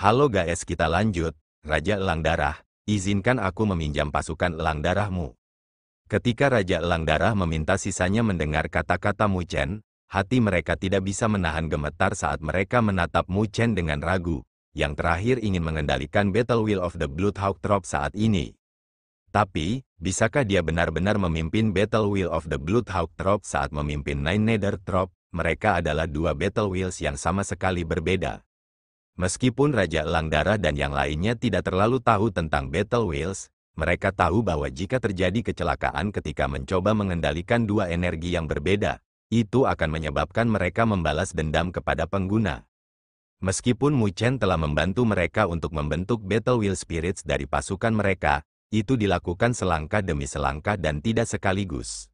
Halo guys, kita lanjut. Raja Elang Darah, izinkan aku meminjam pasukan Elang Darahmu. Ketika Raja Elang Darah meminta sisanya mendengar kata-kata Mu Chen, hati mereka tidak bisa menahan gemetar saat mereka menatap Mu Chen dengan ragu, yang terakhir ingin mengendalikan Battle Wheel of the Bloodhawk Trop saat ini. Tapi, bisakah dia benar-benar memimpin Battle Wheel of the Bloodhawk Trop saat memimpin Nine Nether Trop? Mereka adalah dua Battle Wheels yang sama sekali berbeda. Meskipun Raja Elang Darah dan yang lainnya tidak terlalu tahu tentang Battle Wheels, mereka tahu bahwa jika terjadi kecelakaan ketika mencoba mengendalikan dua energi yang berbeda, itu akan menyebabkan mereka membalas dendam kepada pengguna. Meskipun Mu Chen telah membantu mereka untuk membentuk Battle Wheel Spirits dari pasukan mereka, itu dilakukan selangkah demi selangkah dan tidak sekaligus.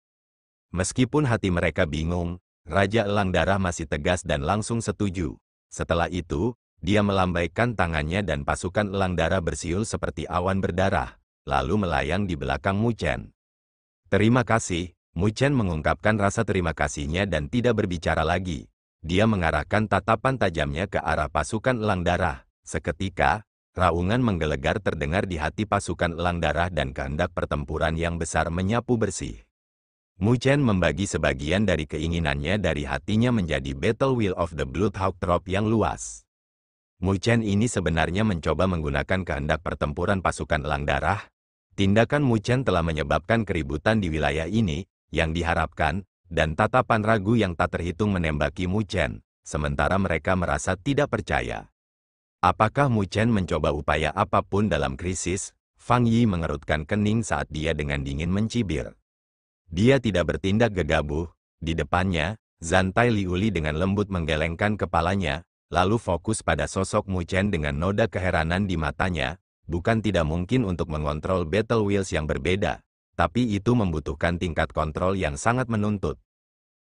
Meskipun hati mereka bingung, Raja Elang Darah masih tegas dan langsung setuju. Setelah itu, dia melambaikan tangannya dan pasukan Elang Darah bersiul seperti awan berdarah, lalu melayang di belakang Mu Chen. Terima kasih, Mu Chen mengungkapkan rasa terima kasihnya dan tidak berbicara lagi. Dia mengarahkan tatapan tajamnya ke arah pasukan Elang Darah. Seketika, raungan menggelegar terdengar di hati pasukan Elang Darah dan kehendak pertempuran yang besar menyapu bersih. Mu Chen membagi sebagian dari keinginannya dari hatinya menjadi Battle Wheel of the Bloodhawk Trop yang luas. Mu Chen ini sebenarnya mencoba menggunakan kehendak pertempuran pasukan Elang Darah. Tindakan Mu Chen telah menyebabkan keributan di wilayah ini, yang diharapkan, dan tatapan ragu yang tak terhitung menembaki Mu Chen, sementara mereka merasa tidak percaya. Apakah Mu Chen mencoba upaya apapun dalam krisis? Fang Yi mengerutkan kening saat dia dengan dingin mencibir. Dia tidak bertindak gegabah. Di depannya, Zantai Liuli dengan lembut menggelengkan kepalanya, lalu fokus pada sosok Mu Chen dengan noda keheranan di matanya. Bukan tidak mungkin untuk mengontrol Battle Wheels yang berbeda, tapi itu membutuhkan tingkat kontrol yang sangat menuntut.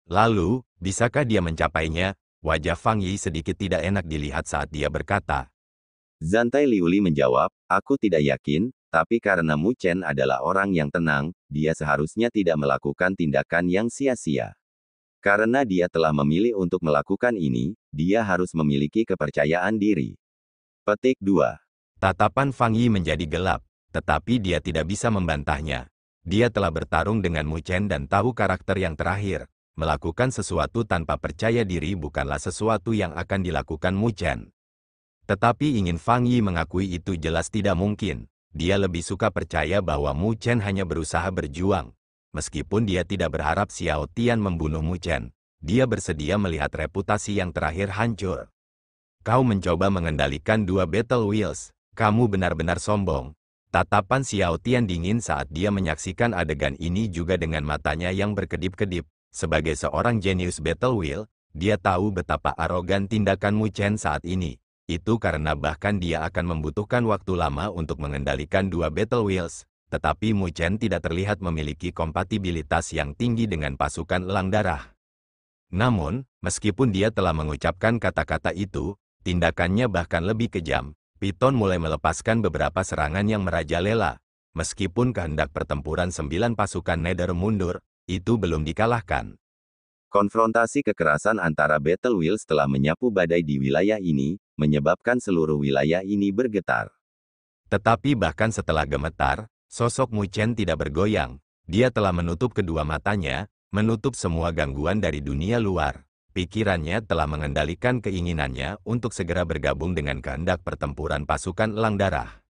Lalu, bisakah dia mencapainya? Wajah Fang Yi sedikit tidak enak dilihat saat dia berkata. Zantai Liuli menjawab, aku tidak yakin, tapi karena Mu Chen adalah orang yang tenang, dia seharusnya tidak melakukan tindakan yang sia-sia. Karena dia telah memilih untuk melakukan ini, dia harus memiliki kepercayaan diri. Petik 2. Tatapan Fang Yi menjadi gelap, tetapi dia tidak bisa membantahnya. Dia telah bertarung dengan Mu Chen dan tahu karakter yang terakhir. Melakukan sesuatu tanpa percaya diri bukanlah sesuatu yang akan dilakukan Mu Chen. Tetapi ingin Fang Yi mengakui itu jelas tidak mungkin. Dia lebih suka percaya bahwa Mu Chen hanya berusaha berjuang. Meskipun dia tidak berharap Xiao Tian membunuh Mu Chen, dia bersedia melihat reputasi yang terakhir hancur. Kau mencoba mengendalikan dua Battle Wheels. Kamu benar-benar sombong. Tatapan Xiao Tian dingin saat dia menyaksikan adegan ini juga dengan matanya yang berkedip-kedip. Sebagai seorang jenius Battle Wheel, dia tahu betapa arogan tindakan Mu Chen saat ini. Itu karena bahkan dia akan membutuhkan waktu lama untuk mengendalikan dua Battle Wheels. Tetapi Mu Chen tidak terlihat memiliki kompatibilitas yang tinggi dengan pasukan Elang Darah. Namun, meskipun dia telah mengucapkan kata-kata itu, tindakannya bahkan lebih kejam. Piton mulai melepaskan beberapa serangan yang merajalela. Meskipun kehendak pertempuran 9 pasukan Nether mundur, itu belum dikalahkan. Konfrontasi kekerasan antara Battle Wheels telah menyapu badai di wilayah ini, menyebabkan seluruh wilayah ini bergetar. Tetapi bahkan setelah gemetar, sosok Mu Chen tidak bergoyang. Dia telah menutup kedua matanya, menutup semua gangguan dari dunia luar. Pikirannya telah mengendalikan keinginannya untuk segera bergabung dengan kehendak pertempuran pasukan Elang Darah.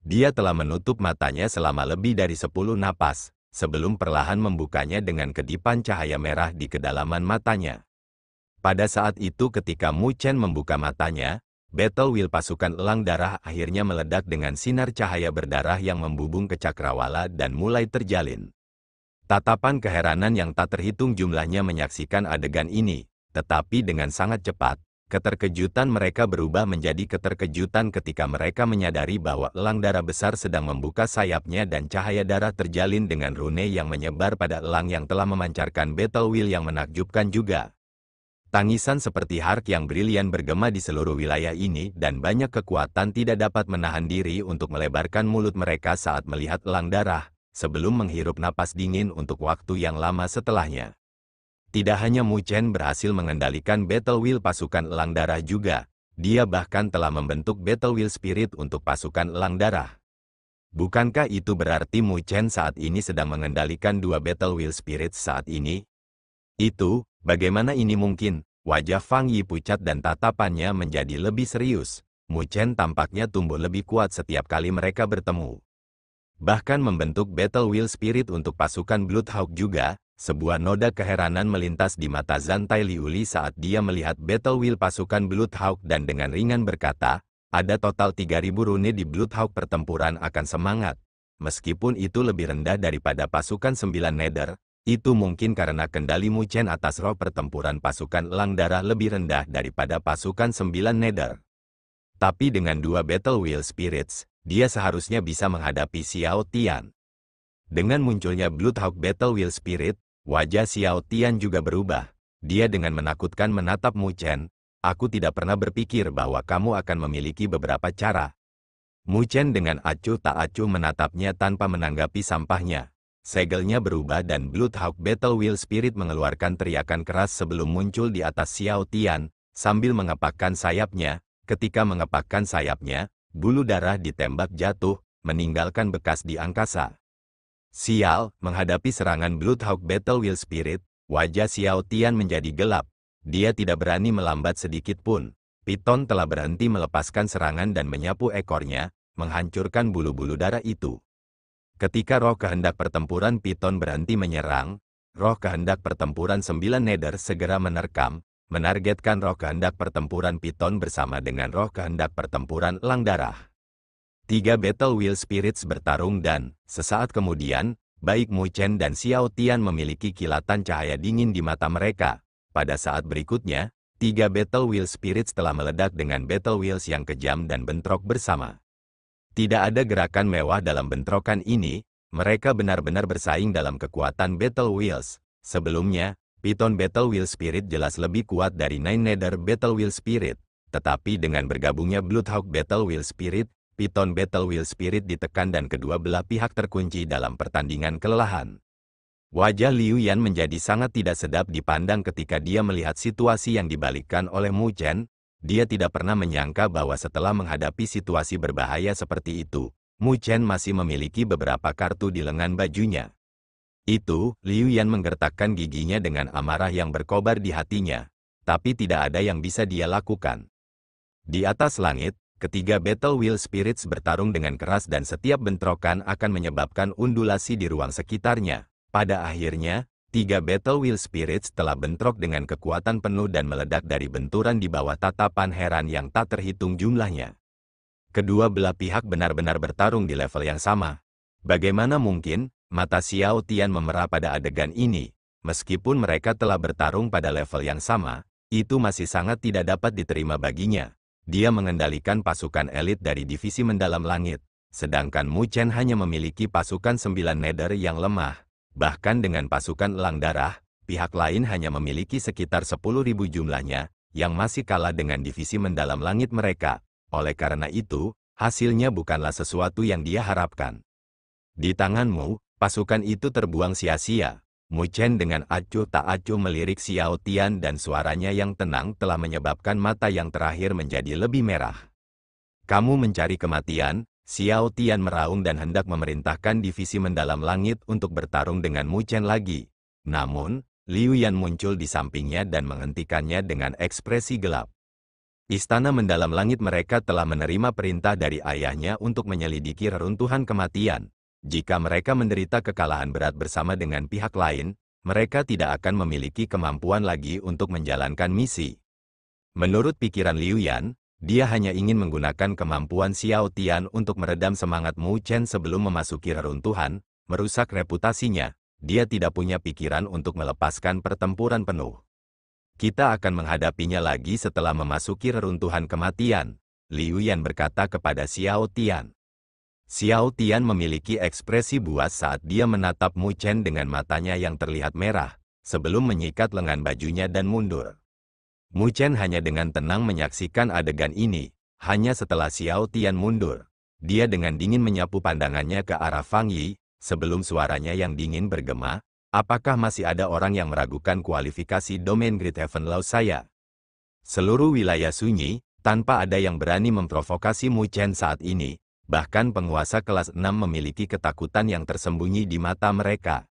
Dia telah menutup matanya selama lebih dari 10 napas, sebelum perlahan membukanya dengan kedipan cahaya merah di kedalaman matanya. Pada saat itu ketika Mu Chen membuka matanya, Battle Wheel pasukan Elang Darah akhirnya meledak dengan sinar cahaya berdarah yang membubung ke cakrawala dan mulai terjalin. Tatapan keheranan yang tak terhitung jumlahnya menyaksikan adegan ini, tetapi dengan sangat cepat, keterkejutan mereka berubah menjadi keterkejutan ketika mereka menyadari bahwa Elang Darah besar sedang membuka sayapnya dan cahaya darah terjalin dengan rune yang menyebar pada elang yang telah memancarkan Battle Wheel yang menakjubkan juga. Tangisan seperti hark yang brilian bergema di seluruh wilayah ini dan banyak kekuatan tidak dapat menahan diri untuk melebarkan mulut mereka saat melihat Elang Darah, sebelum menghirup napas dingin untuk waktu yang lama setelahnya. Tidak hanya Mu Chen berhasil mengendalikan Battle Wheel pasukan Elang Darah juga, Dia bahkan telah membentuk Battle Wheel Spirit untuk pasukan Elang Darah. Bukankah itu berarti Mu Chen saat ini sedang mengendalikan dua Battle Wheel Spirit saat ini? Itu, bagaimana ini mungkin? Wajah Fang Yi pucat dan tatapannya menjadi lebih serius. Mu Chen tampaknya tumbuh lebih kuat setiap kali mereka bertemu. Bahkan membentuk Battle Wheel Spirit untuk pasukan Bloodhawk juga. Sebuah noda keheranan melintas di mata Zantai Liuli saat dia melihat Battle Wheel pasukan Bloodhawk dan dengan ringan berkata, ada total 3.000 rune di Bloodhawk, pertempuran akan semangat. Meskipun itu lebih rendah daripada pasukan 9 Nether, itu mungkin karena kendali Mu Chen atas roh pertempuran pasukan Elang Darah lebih rendah daripada pasukan 9 Nether. Tapi dengan dua Battle Wheel Spirits, dia seharusnya bisa menghadapi Xiao Tian. Dengan munculnya Bloodhawk Battle Wheel Spirit, wajah Xiao Tian juga berubah. Dia dengan menakutkan menatap Mu Chen. Aku tidak pernah berpikir bahwa kamu akan memiliki beberapa cara. Mu Chen dengan acuh tak acuh menatapnya tanpa menanggapi sampahnya. Segelnya berubah dan Bloodhawk Battle Wheel Spirit mengeluarkan teriakan keras sebelum muncul di atas Xiao Tian, sambil mengepakkan sayapnya. Ketika mengepakkan sayapnya, bulu darah ditembak jatuh, meninggalkan bekas di angkasa. Sial, menghadapi serangan Bloodhawk Battle Wheel Spirit, wajah Xiao Tian menjadi gelap. Dia tidak berani melambat sedikit pun. Piton telah berhenti melepaskan serangan dan menyapu ekornya, menghancurkan bulu-bulu darah itu. Ketika roh kehendak pertempuran Piton berhenti menyerang, roh kehendak pertempuran 9 Nether segera menerkam, menargetkan roh kehendak pertempuran Piton bersama dengan roh kehendak pertempuran Elang Darah. 3 Battle Wheel Spirits bertarung dan, sesaat kemudian, baik Mu Chen dan Xiao Tian memiliki kilatan cahaya dingin di mata mereka. Pada saat berikutnya, 3 Battle Wheel Spirits telah meledak dengan Battle Wheels yang kejam dan bentrok bersama. Tidak ada gerakan mewah dalam bentrokan ini, mereka benar-benar bersaing dalam kekuatan Battle Wheels. Sebelumnya, Piton Battle Wheel Spirit jelas lebih kuat dari Nine Nether Battle Wheel Spirit, tetapi dengan bergabungnya Bloodhawk Battle Wheel Spirit, Piton Battle Wheel Spirit ditekan dan kedua belah pihak terkunci dalam pertandingan kelelahan. Wajah Liu Yan menjadi sangat tidak sedap dipandang ketika dia melihat situasi yang dibalikkan oleh Mu Chen. Dia tidak pernah menyangka bahwa setelah menghadapi situasi berbahaya seperti itu, Mu Chen masih memiliki beberapa kartu di lengan bajunya. Itu, Liu Yan menggertakkan giginya dengan amarah yang berkobar di hatinya. Tapi tidak ada yang bisa dia lakukan. Di atas langit, ketiga Battle Wheel Spirits bertarung dengan keras dan setiap bentrokan akan menyebabkan undulasi di ruang sekitarnya. Pada akhirnya, 3 Battle Wheel Spirits telah bentrok dengan kekuatan penuh dan meledak dari benturan di bawah tatapan heran yang tak terhitung jumlahnya. Kedua belah pihak benar-benar bertarung di level yang sama. Bagaimana mungkin? Mata Xiao Tian memerah pada adegan ini. Meskipun mereka telah bertarung pada level yang sama, itu masih sangat tidak dapat diterima baginya. Dia mengendalikan pasukan elit dari divisi mendalam langit, sedangkan Mu Chen hanya memiliki pasukan 9 Nether yang lemah. Bahkan dengan pasukan Elang Darah, pihak lain hanya memiliki sekitar 10.000 jumlahnya, yang masih kalah dengan divisi mendalam langit mereka. Oleh karena itu, hasilnya bukanlah sesuatu yang dia harapkan. Di tanganmu, pasukan itu terbuang sia-sia. Mu Chen dengan acuh tak acuh melirik Xiao Tian dan suaranya yang tenang telah menyebabkan mata yang terakhir menjadi lebih merah. Kamu mencari kematian? Xiao Tian meraung dan hendak memerintahkan divisi mendalam langit untuk bertarung dengan Mu Chen lagi. Namun, Liu Yan muncul di sampingnya dan menghentikannya dengan ekspresi gelap. Istana mendalam langit mereka telah menerima perintah dari ayahnya untuk menyelidiki reruntuhan kematian. Jika mereka menderita kekalahan berat bersama dengan pihak lain, mereka tidak akan memiliki kemampuan lagi untuk menjalankan misi. Menurut pikiran Liu Yan, dia hanya ingin menggunakan kemampuan Xiao Tian untuk meredam semangat Mu Chen sebelum memasuki reruntuhan, merusak reputasinya. Dia tidak punya pikiran untuk melepaskan pertempuran penuh. Kita akan menghadapinya lagi setelah memasuki reruntuhan kematian, Liu Yan berkata kepada Xiao Tian. Xiao Tian memiliki ekspresi buas saat dia menatap Mu Chen dengan matanya yang terlihat merah, sebelum menyikat lengan bajunya dan mundur. Mu Chen hanya dengan tenang menyaksikan adegan ini. Hanya setelah Xiao Tian mundur, dia dengan dingin menyapu pandangannya ke arah Fang Yi, sebelum suaranya yang dingin bergema, apakah masih ada orang yang meragukan kualifikasi domain Great Heaven Law saya? Seluruh wilayah sunyi, Tanpa ada yang berani memprovokasi Mu Chen saat ini, bahkan penguasa kelas 6 memiliki ketakutan yang tersembunyi di mata mereka.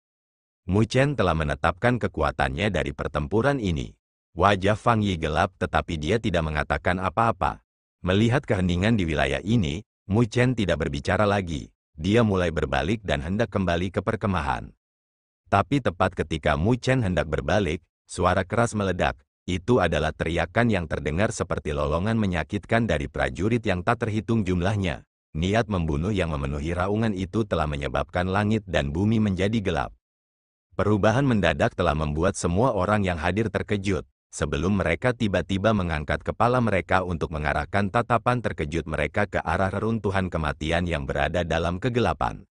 Mu Chen telah menetapkan kekuatannya dari pertempuran ini. Wajah Fang Yi gelap tetapi dia tidak mengatakan apa-apa. Melihat keheningan di wilayah ini, Mu Chen tidak berbicara lagi. Dia mulai berbalik dan hendak kembali ke perkemahan. Tapi tepat ketika Mu Chen hendak berbalik, suara keras meledak. Itu adalah teriakan yang terdengar seperti lolongan menyakitkan dari prajurit yang tak terhitung jumlahnya. Niat membunuh yang memenuhi raungan itu telah menyebabkan langit dan bumi menjadi gelap. Perubahan mendadak telah membuat semua orang yang hadir terkejut, sebelum mereka tiba-tiba mengangkat kepala mereka untuk mengarahkan tatapan terkejut mereka ke arah reruntuhan kematian yang berada dalam kegelapan.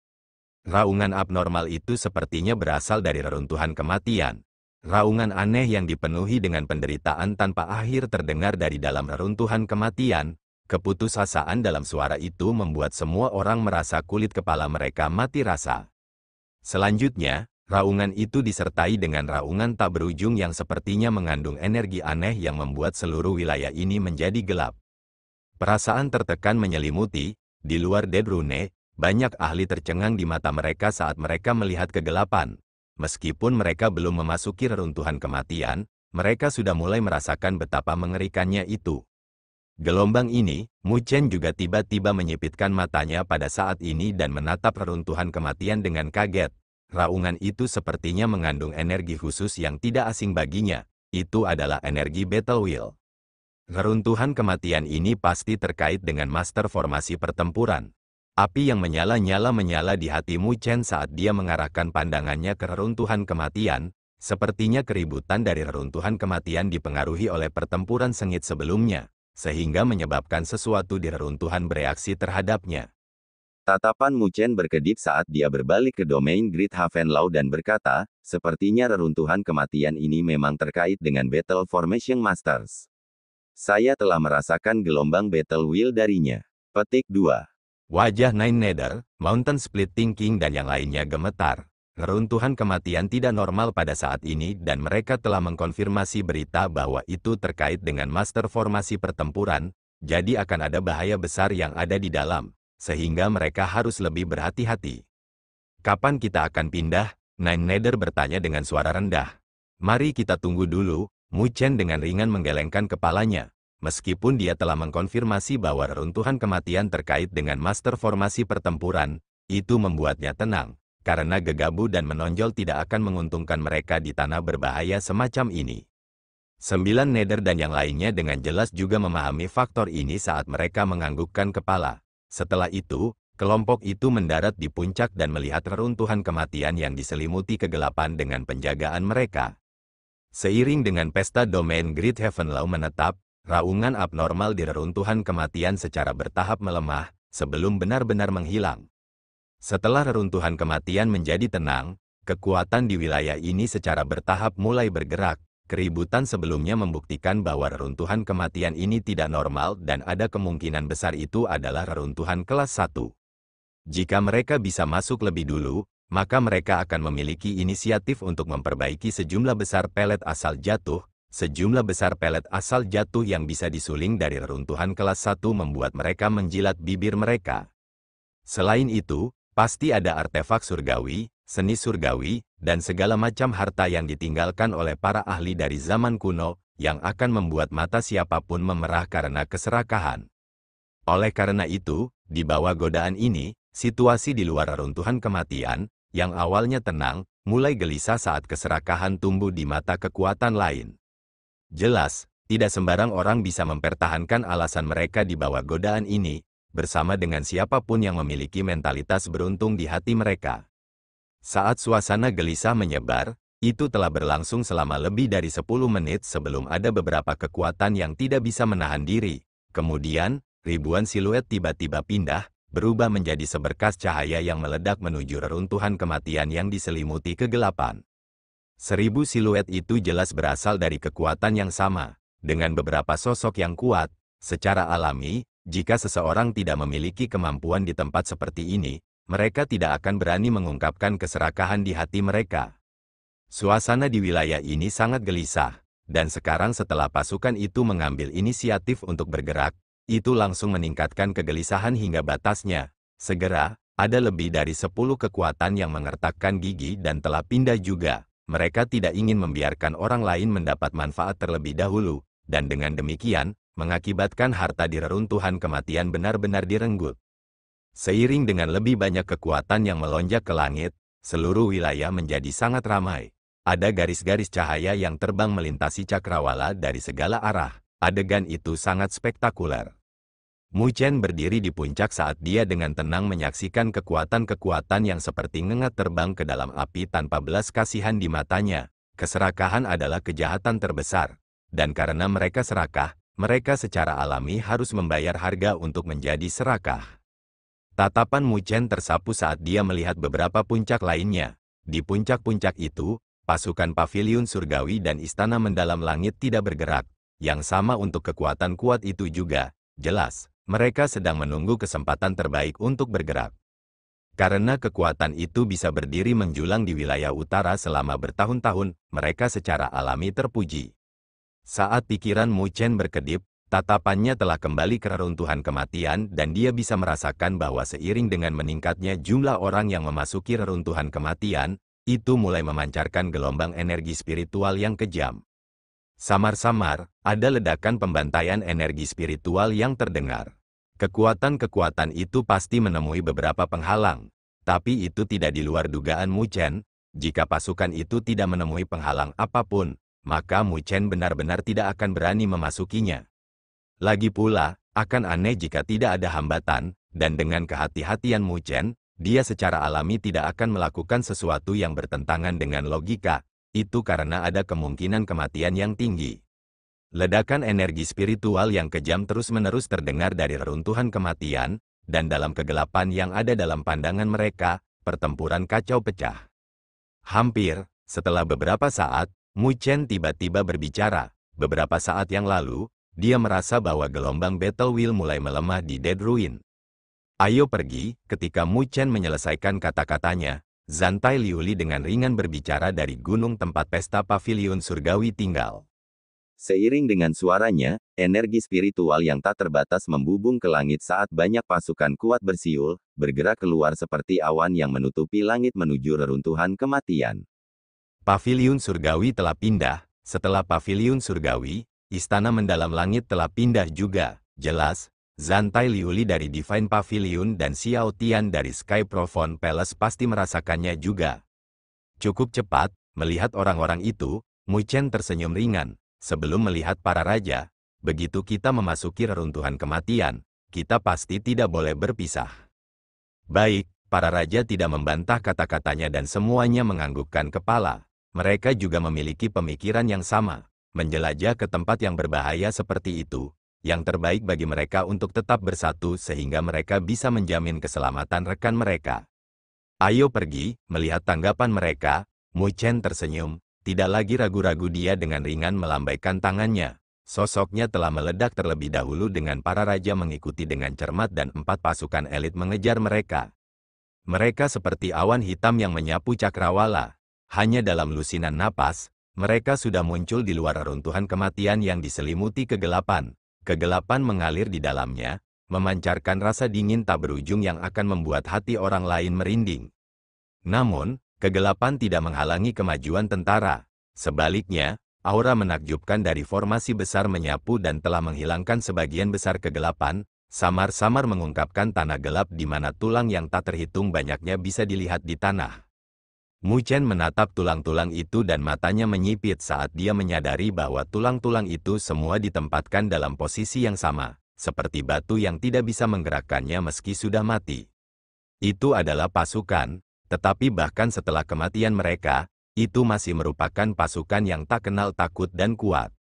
Raungan abnormal itu sepertinya berasal dari reruntuhan kematian. Raungan aneh yang dipenuhi dengan penderitaan tanpa akhir terdengar dari dalam reruntuhan kematian. Keputusasaan dalam suara itu membuat semua orang merasa kulit kepala mereka mati rasa. Selanjutnya, raungan itu disertai dengan raungan tak berujung yang sepertinya mengandung energi aneh yang membuat seluruh wilayah ini menjadi gelap. Perasaan tertekan menyelimuti, di luar Dead Rune, banyak ahli tercengang di mata mereka saat mereka melihat kegelapan. Meskipun mereka belum memasuki reruntuhan kematian, mereka sudah mulai merasakan betapa mengerikannya itu. Gelombang ini, Mu Chen juga tiba-tiba menyipitkan matanya pada saat ini dan menatap reruntuhan kematian dengan kaget. Raungan itu sepertinya mengandung energi khusus yang tidak asing baginya. Itu adalah energi Battle Wheel. Reruntuhan kematian ini pasti terkait dengan master formasi pertempuran. Api yang menyala di hati Mu Chen saat dia mengarahkan pandangannya ke reruntuhan kematian, sepertinya keributan dari reruntuhan kematian dipengaruhi oleh pertempuran sengit sebelumnya, sehingga menyebabkan sesuatu di reruntuhan bereaksi terhadapnya. Tatapan Mu Chen berkedip saat dia berbalik ke domain Great Haven Law dan berkata, sepertinya reruntuhan kematian ini memang terkait dengan Battle Formation Masters. Saya telah merasakan gelombang Battle Wheel darinya. Petik 2. Wajah Nine Nether, Mountain Splitting King dan yang lainnya gemetar. Reruntuhan kematian tidak normal pada saat ini dan mereka telah mengkonfirmasi berita bahwa itu terkait dengan master formasi pertempuran, jadi akan ada bahaya besar yang ada di dalam, sehingga mereka harus lebih berhati-hati. Kapan kita akan pindah? Nine Nether bertanya dengan suara rendah. Mari kita tunggu dulu, Mu Chen dengan ringan menggelengkan kepalanya. Meskipun dia telah mengkonfirmasi bahwa reruntuhan kematian terkait dengan master formasi pertempuran, itu membuatnya tenang, karena gegabah dan menonjol tidak akan menguntungkan mereka di tanah berbahaya semacam ini. 9 Nether dan yang lainnya dengan jelas juga memahami faktor ini saat mereka menganggukkan kepala. Setelah itu, kelompok itu mendarat di puncak dan melihat reruntuhan kematian yang diselimuti kegelapan dengan penjagaan mereka. Seiring dengan pesta domain Great Haven Law menetap, raungan abnormal di reruntuhan kematian secara bertahap melemah, sebelum benar-benar menghilang. Setelah reruntuhan kematian menjadi tenang, kekuatan di wilayah ini secara bertahap mulai bergerak. Keributan sebelumnya membuktikan bahwa reruntuhan kematian ini tidak normal dan ada kemungkinan besar itu adalah reruntuhan kelas 1. Jika mereka bisa masuk lebih dulu, maka mereka akan memiliki inisiatif untuk memperbaiki sejumlah besar pelet asal jatuh. Sejumlah besar pelet asal jatuh yang bisa disuling dari reruntuhan kelas 1 membuat mereka menjilat bibir mereka. Selain itu, pasti ada artefak surgawi, seni surgawi, dan segala macam harta yang ditinggalkan oleh para ahli dari zaman kuno, yang akan membuat mata siapapun memerah karena keserakahan. Oleh karena itu, di bawah godaan ini, situasi di luar reruntuhan kematian, yang awalnya tenang, mulai gelisah saat keserakahan tumbuh di mata kekuatan lain. Jelas, tidak sembarang orang bisa mempertahankan alasan mereka di bawah godaan ini, bersama dengan siapapun yang memiliki mentalitas beruntung di hati mereka. Saat suasana gelisah menyebar, itu telah berlangsung selama lebih dari 10 menit sebelum ada beberapa kekuatan yang tidak bisa menahan diri. Kemudian, ribuan siluet tiba-tiba pindah, berubah menjadi seberkas cahaya yang meledak menuju reruntuhan kematian yang diselimuti kegelapan. 1000 siluet itu jelas berasal dari kekuatan yang sama, dengan beberapa sosok yang kuat. Secara alami, jika seseorang tidak memiliki kemampuan di tempat seperti ini, mereka tidak akan berani mengungkapkan keserakahan di hati mereka. Suasana di wilayah ini sangat gelisah. dan sekarang setelah pasukan itu mengambil inisiatif untuk bergerak, itu langsung meningkatkan kegelisahan hingga batasnya. Segera, ada lebih dari 10 kekuatan yang mengertakkan gigi dan telah pindah juga. Mereka tidak ingin membiarkan orang lain mendapat manfaat terlebih dahulu, dan dengan demikian, mengakibatkan harta di reruntuhan kematian benar-benar direnggut. Seiring dengan lebih banyak kekuatan yang melonjak ke langit, seluruh wilayah menjadi sangat ramai. Ada garis-garis cahaya yang terbang melintasi cakrawala dari segala arah. Adegan itu sangat spektakuler. Mu Chen berdiri di puncak saat dia dengan tenang menyaksikan kekuatan-kekuatan yang seperti ngengat terbang ke dalam api tanpa belas kasihan di matanya. Keserakahan adalah kejahatan terbesar. Dan karena mereka serakah, mereka secara alami harus membayar harga untuk menjadi serakah. Tatapan Mu Chen tersapu saat dia melihat beberapa puncak lainnya. Di puncak-puncak itu, pasukan paviliun surgawi dan istana mendalam langit tidak bergerak. Yang sama untuk kekuatan kuat itu juga, jelas, mereka sedang menunggu kesempatan terbaik untuk bergerak. Karena kekuatan itu bisa berdiri menjulang di wilayah utara selama bertahun-tahun, mereka secara alami terpuji. Saat pikiran Mu Chen berkedip, tatapannya telah kembali ke reruntuhan kematian dan dia bisa merasakan bahwa seiring dengan meningkatnya jumlah orang yang memasuki reruntuhan kematian, itu mulai memancarkan gelombang energi spiritual yang kejam. Samar-samar, ada ledakan pembantaian energi spiritual yang terdengar. Kekuatan-kekuatan itu pasti menemui beberapa penghalang, tapi itu tidak di luar dugaan Mu Chen. Jika pasukan itu tidak menemui penghalang apapun, maka Mu Chen benar-benar tidak akan berani memasukinya. Lagi pula, akan aneh jika tidak ada hambatan, dan dengan kehati-hatian Mu Chen, dia secara alami tidak akan melakukan sesuatu yang bertentangan dengan logika. Itu karena ada kemungkinan kematian yang tinggi. Ledakan energi spiritual yang kejam terus-menerus terdengar dari reruntuhan kematian, dan dalam kegelapan yang ada dalam pandangan mereka, pertempuran kacau pecah. Hampir, setelah beberapa saat, Mu Chen tiba-tiba berbicara. Beberapa saat yang lalu, dia merasa bahwa gelombang battle wheel mulai melemah di Dead Ruin. Ayo pergi, ketika Mu Chen menyelesaikan kata-katanya, Zantai Liuli dengan ringan berbicara dari gunung tempat pesta paviliun surgawi tinggal. Seiring dengan suaranya, energi spiritual yang tak terbatas membubung ke langit saat banyak pasukan kuat bersiul, bergerak keluar seperti awan yang menutupi langit menuju reruntuhan kematian. Paviliun surgawi telah pindah. Setelah paviliun surgawi, istana mendalam langit telah pindah juga. Jelas, Zantai Liuli dari Divine Pavilion dan Xiao Tian dari Sky Profound Palace pasti merasakannya juga. Cukup cepat, melihat orang-orang itu, Mu Chen tersenyum ringan. Sebelum melihat para raja, begitu kita memasuki reruntuhan kematian, kita pasti tidak boleh berpisah. Baik, para raja tidak membantah kata-katanya dan semuanya menganggukkan kepala. Mereka juga memiliki pemikiran yang sama, menjelajah ke tempat yang berbahaya seperti itu. Yang terbaik bagi mereka untuk tetap bersatu sehingga mereka bisa menjamin keselamatan rekan mereka. Ayo pergi, melihat tanggapan mereka, Mu Chen tersenyum, tidak lagi ragu-ragu dia dengan ringan melambaikan tangannya. Sosoknya telah meledak terlebih dahulu dengan para raja mengikuti dengan cermat dan 4 pasukan elit mengejar mereka. Mereka seperti awan hitam yang menyapu cakrawala. Hanya dalam lusinan napas, mereka sudah muncul di luar reruntuhan kematian yang diselimuti kegelapan. Kegelapan mengalir di dalamnya, memancarkan rasa dingin tak berujung yang akan membuat hati orang lain merinding. Namun, kegelapan tidak menghalangi kemajuan tentara. Sebaliknya, aura menakjubkan dari formasi besar menyapu dan telah menghilangkan sebagian besar kegelapan, samar-samar mengungkapkan tanah gelap di mana tulang yang tak terhitung banyaknya bisa dilihat di tanah. Mu Chen menatap tulang-tulang itu dan matanya menyipit saat dia menyadari bahwa tulang-tulang itu semua ditempatkan dalam posisi yang sama, seperti batu yang tidak bisa menggerakkannya meski sudah mati. Itu adalah pasukan, tetapi bahkan setelah kematian mereka, itu masih merupakan pasukan yang tak kenal takut dan kuat.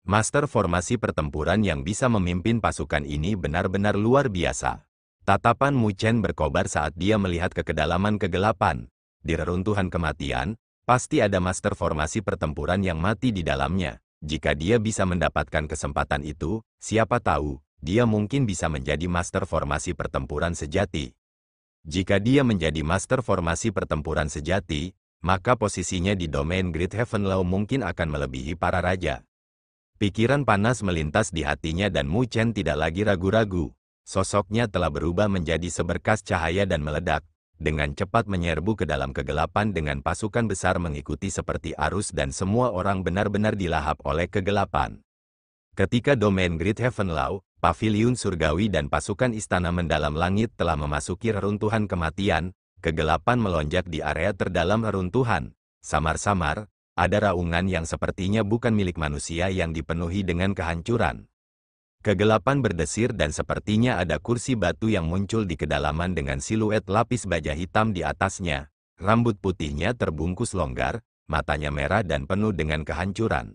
Master formasi pertempuran yang bisa memimpin pasukan ini benar-benar luar biasa. Tatapan Mu Chen berkobar saat dia melihat ke kedalaman kegelapan. Di reruntuhan kematian, pasti ada master formasi pertempuran yang mati di dalamnya. Jika dia bisa mendapatkan kesempatan itu, siapa tahu, dia mungkin bisa menjadi master formasi pertempuran sejati. Jika dia menjadi master formasi pertempuran sejati, maka posisinya di domain Great Heaven Law mungkin akan melebihi para raja. Pikiran panas melintas di hatinya dan Mu Chen tidak lagi ragu-ragu. Sosoknya telah berubah menjadi seberkas cahaya dan meledak, dengan cepat menyerbu ke dalam kegelapan dengan pasukan besar mengikuti seperti arus dan semua orang benar-benar dilahap oleh kegelapan. Ketika domain Great Heaven Law, paviliun surgawi dan pasukan istana mendalam langit telah memasuki reruntuhan kematian, kegelapan melonjak di area terdalam reruntuhan. Samar-samar, ada raungan yang sepertinya bukan milik manusia yang dipenuhi dengan kehancuran. Kegelapan berdesir dan sepertinya ada kursi batu yang muncul di kedalaman dengan siluet lapis baja hitam di atasnya. Rambut putihnya terbungkus longgar, matanya merah dan penuh dengan kehancuran.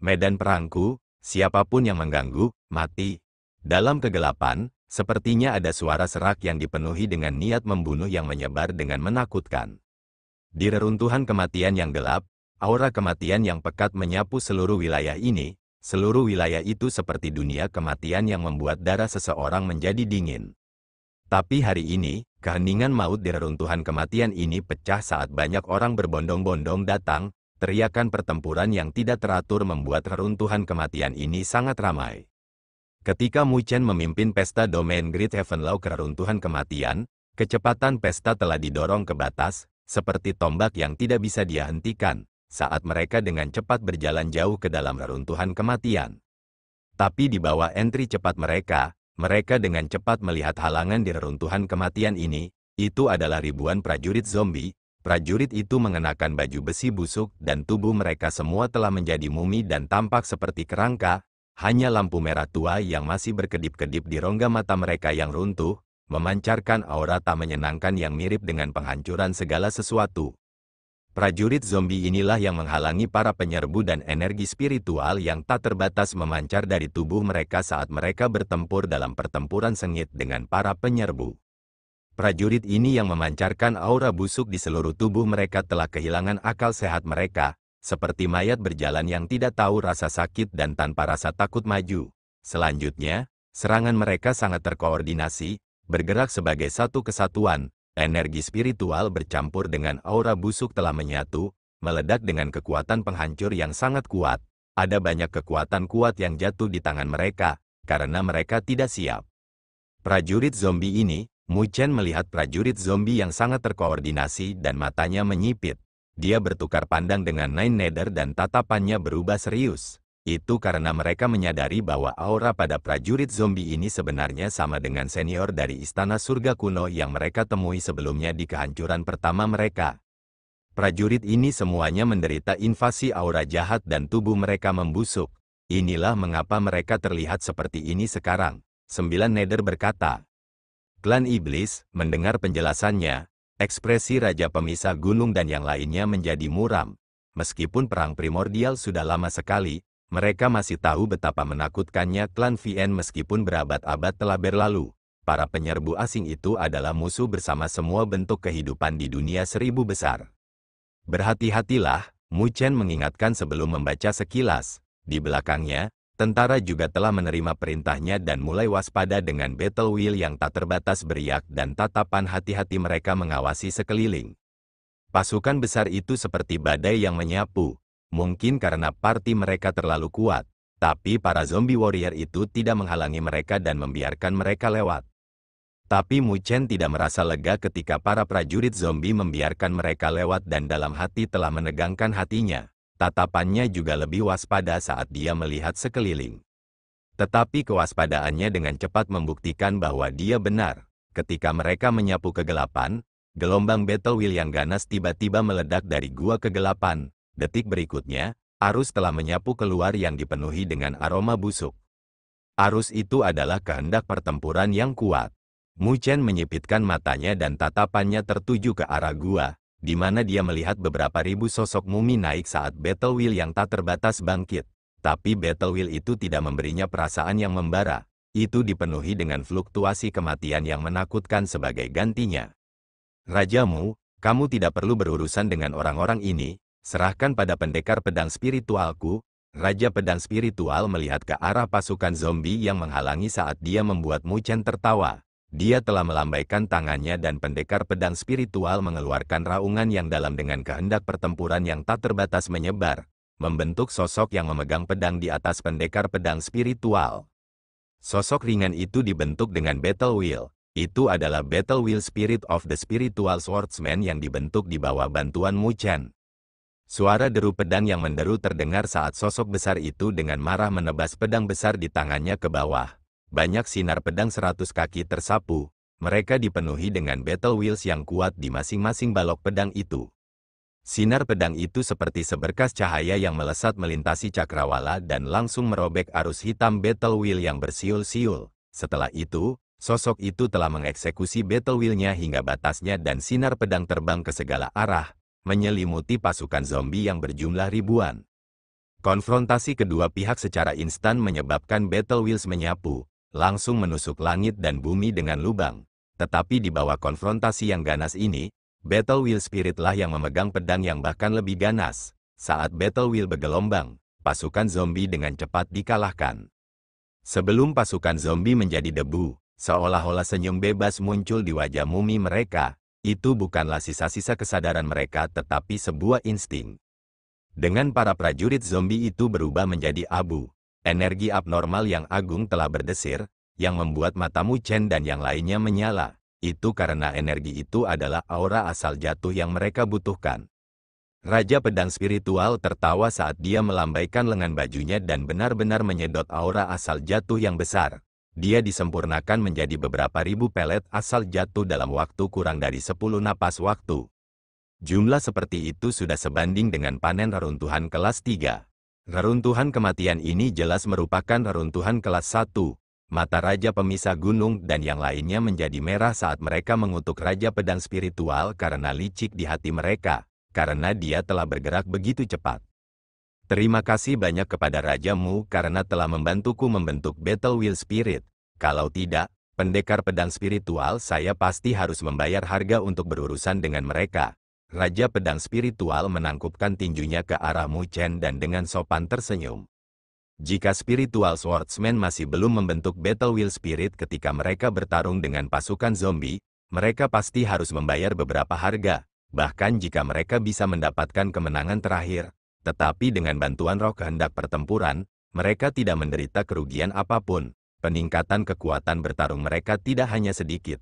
Medan perangku, siapapun yang mengganggu, mati. Dalam kegelapan, sepertinya ada suara serak yang dipenuhi dengan niat membunuh yang menyebar dengan menakutkan. Di reruntuhan kematian yang gelap, aura kematian yang pekat menyapu seluruh wilayah ini. Seluruh wilayah itu seperti dunia kematian yang membuat darah seseorang menjadi dingin. Tapi hari ini, keheningan maut di reruntuhan kematian ini pecah saat banyak orang berbondong-bondong datang. Teriakan pertempuran yang tidak teratur membuat reruntuhan kematian ini sangat ramai. Ketika Mu Chen memimpin pesta domain Great Heaven Law ke reruntuhan kematian, kecepatan pesta telah didorong ke batas, seperti tombak yang tidak bisa dia hentikan, saat mereka dengan cepat berjalan jauh ke dalam reruntuhan kematian. Tapi di bawah entry cepat mereka dengan cepat melihat halangan di reruntuhan kematian ini. Itu adalah ribuan prajurit zombie. Prajurit itu mengenakan baju besi busuk dan tubuh mereka semua telah menjadi mumi dan tampak seperti kerangka. Hanya lampu merah tua yang masih berkedip-kedip di rongga mata mereka yang runtuh, memancarkan aura tak menyenangkan yang mirip dengan penghancuran segala sesuatu. Prajurit zombie inilah yang menghalangi para penyerbu dan energi spiritual yang tak terbatas memancar dari tubuh mereka saat mereka bertempur dalam pertempuran sengit dengan para penyerbu. Prajurit ini yang memancarkan aura busuk di seluruh tubuh mereka telah kehilangan akal sehat mereka, seperti mayat berjalan yang tidak tahu rasa sakit dan tanpa rasa takut maju. Selanjutnya, serangan mereka sangat terkoordinasi, bergerak sebagai satu kesatuan. Energi spiritual bercampur dengan aura busuk telah menyatu, meledak dengan kekuatan penghancur yang sangat kuat. Ada banyak kekuatan kuat yang jatuh di tangan mereka, karena mereka tidak siap. Prajurit zombie ini, Mu Chen melihat prajurit zombie yang sangat terkoordinasi dan matanya menyipit. Dia bertukar pandang dengan Nine Nether dan tatapannya berubah serius. Itu karena mereka menyadari bahwa aura pada prajurit zombie ini sebenarnya sama dengan senior dari istana surga kuno yang mereka temui sebelumnya di kehancuran pertama mereka. Prajurit ini semuanya menderita invasi aura jahat dan tubuh mereka membusuk. Inilah mengapa mereka terlihat seperti ini sekarang, 9 Nether berkata. Klan Iblis, mendengar penjelasannya, ekspresi Raja Pemisah Gunung dan yang lainnya menjadi muram. Meskipun perang primordial sudah lama sekali, mereka masih tahu betapa menakutkannya klan Vien meskipun berabad-abad telah berlalu. Para penyerbu asing itu adalah musuh bersama semua bentuk kehidupan di dunia 1000 besar. Berhati-hatilah, Mu Chen mengingatkan sebelum membaca sekilas. Di belakangnya, tentara juga telah menerima perintahnya dan mulai waspada dengan battle wheel yang tak terbatas beriak dan tatapan hati-hati mereka mengawasi sekeliling. Pasukan besar itu seperti badai yang menyapu. Mungkin karena parti mereka terlalu kuat, tapi para zombie warrior itu tidak menghalangi mereka dan membiarkan mereka lewat. Tapi Mu Chen tidak merasa lega ketika para prajurit zombie membiarkan mereka lewat dan dalam hati telah menegangkan hatinya. Tatapannya juga lebih waspada saat dia melihat sekeliling. Tetapi kewaspadaannya dengan cepat membuktikan bahwa dia benar. Ketika mereka menyapu kegelapan, gelombang battle wheel yang ganas tiba-tiba meledak dari gua kegelapan. Detik berikutnya, arus telah menyapu keluar yang dipenuhi dengan aroma busuk. Arus itu adalah kehendak pertempuran yang kuat. Mu Chen menyipitkan matanya dan tatapannya tertuju ke arah gua, di mana dia melihat beberapa ribu sosok mumi naik saat battle wheel yang tak terbatas bangkit. Tapi battle wheel itu tidak memberinya perasaan yang membara. Itu dipenuhi dengan fluktuasi kematian yang menakutkan sebagai gantinya. Rajamu, kamu tidak perlu berurusan dengan orang-orang ini. Serahkan pada pendekar pedang spiritualku. Raja pedang spiritual melihat ke arah pasukan zombie yang menghalangi saat dia membuat Mu Chen tertawa. Dia telah melambaikan tangannya dan pendekar pedang spiritual mengeluarkan raungan yang dalam dengan kehendak pertempuran yang tak terbatas menyebar, membentuk sosok yang memegang pedang di atas pendekar pedang spiritual. Sosok ringan itu dibentuk dengan battle wheel. Itu adalah battle wheel spirit of the spiritual swordsman yang dibentuk di bawah bantuan Mu Chen. Suara deru pedang yang menderu terdengar saat sosok besar itu dengan marah menebas pedang besar di tangannya ke bawah. Banyak sinar pedang 100 kaki tersapu, mereka dipenuhi dengan battle wheels yang kuat di masing-masing balok pedang itu. Sinar pedang itu seperti seberkas cahaya yang melesat melintasi cakrawala dan langsung merobek arus hitam battle wheel yang bersiul-siul. Setelah itu, sosok itu telah mengeksekusi battle wheel-nya hingga batasnya dan sinar pedang terbang ke segala arah, menyelimuti pasukan zombie yang berjumlah ribuan. Konfrontasi kedua pihak secara instan menyebabkan battle wheels menyapu, langsung menusuk langit dan bumi dengan lubang. Tetapi di bawah konfrontasi yang ganas ini, battle wheel spirit lah yang memegang pedang yang bahkan lebih ganas. Saat battle wheel bergelombang, pasukan zombie dengan cepat dikalahkan. Sebelum pasukan zombie menjadi debu, seolah-olah senyum bebas muncul di wajah mumi mereka. Itu bukanlah sisa-sisa kesadaran mereka tetapi sebuah insting. Dengan para prajurit zombie itu berubah menjadi abu. Energi abnormal yang agung telah berdesir, yang membuat mata Mu Chen dan yang lainnya menyala. Itu karena energi itu adalah aura asal jatuh yang mereka butuhkan. Raja Pedang Spiritual tertawa saat dia melambaikan lengan bajunya dan benar-benar menyedot aura asal jatuh yang besar. Dia disempurnakan menjadi beberapa ribu pelet asal jatuh dalam waktu kurang dari 10 napas waktu. Jumlah seperti itu sudah sebanding dengan panen reruntuhan kelas 3. Reruntuhan kematian ini jelas merupakan reruntuhan kelas 1. Mata Raja Pemisah Gunung dan yang lainnya menjadi merah saat mereka mengutuk Raja Pedang Spiritual karena licik di hati mereka, karena dia telah bergerak begitu cepat. Terima kasih banyak kepada Raja Mu karena telah membantuku membentuk Battle Wheel Spirit. Kalau tidak, pendekar pedang spiritual saya pasti harus membayar harga untuk berurusan dengan mereka. Raja Pedang Spiritual menangkupkan tinjunya ke arah Mu Chen dan dengan sopan tersenyum. Jika Spiritual Swordsman masih belum membentuk Battle Wheel Spirit ketika mereka bertarung dengan pasukan zombie, mereka pasti harus membayar beberapa harga, bahkan jika mereka bisa mendapatkan kemenangan terakhir. Tetapi dengan bantuan roh kehendak pertempuran, mereka tidak menderita kerugian apapun. Peningkatan kekuatan bertarung mereka tidak hanya sedikit.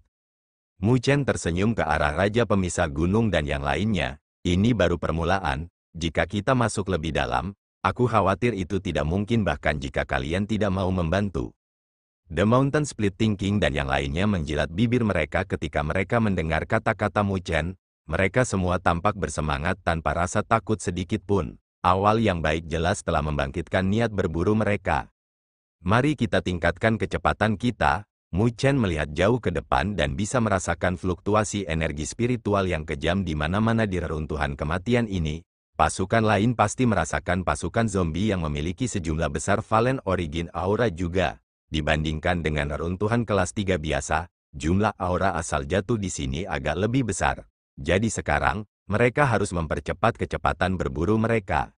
Mu Chen tersenyum ke arah Raja Pemisah Gunung dan yang lainnya. Ini baru permulaan, jika kita masuk lebih dalam, aku khawatir itu tidak mungkin bahkan jika kalian tidak mau membantu. The Mountain Splitting King dan yang lainnya menjilat bibir mereka ketika mereka mendengar kata-kata Mu Chen. Mereka semua tampak bersemangat tanpa rasa takut sedikit pun. Awal yang baik jelas telah membangkitkan niat berburu mereka. Mari kita tingkatkan kecepatan kita. Mu Chen melihat jauh ke depan dan bisa merasakan fluktuasi energi spiritual yang kejam di mana-mana di reruntuhan kematian ini. Pasukan lain pasti merasakan pasukan zombie yang memiliki sejumlah besar Valen Origin Aura juga. Dibandingkan dengan reruntuhan kelas 3 biasa, jumlah aura asal jatuh di sini agak lebih besar. Jadi sekarang, mereka harus mempercepat kecepatan berburu mereka.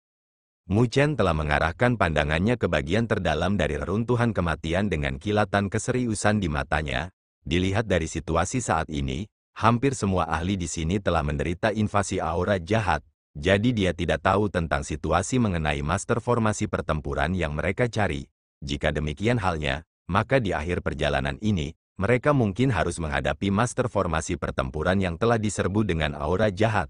Mu Chen telah mengarahkan pandangannya ke bagian terdalam dari reruntuhan kematian dengan kilatan keseriusan di matanya. Dilihat dari situasi saat ini, hampir semua ahli di sini telah menderita invasi aura jahat. Jadi dia tidak tahu tentang situasi mengenai master formasi pertempuran yang mereka cari. Jika demikian halnya, maka di akhir perjalanan ini, mereka mungkin harus menghadapi master formasi pertempuran yang telah diserbu dengan aura jahat.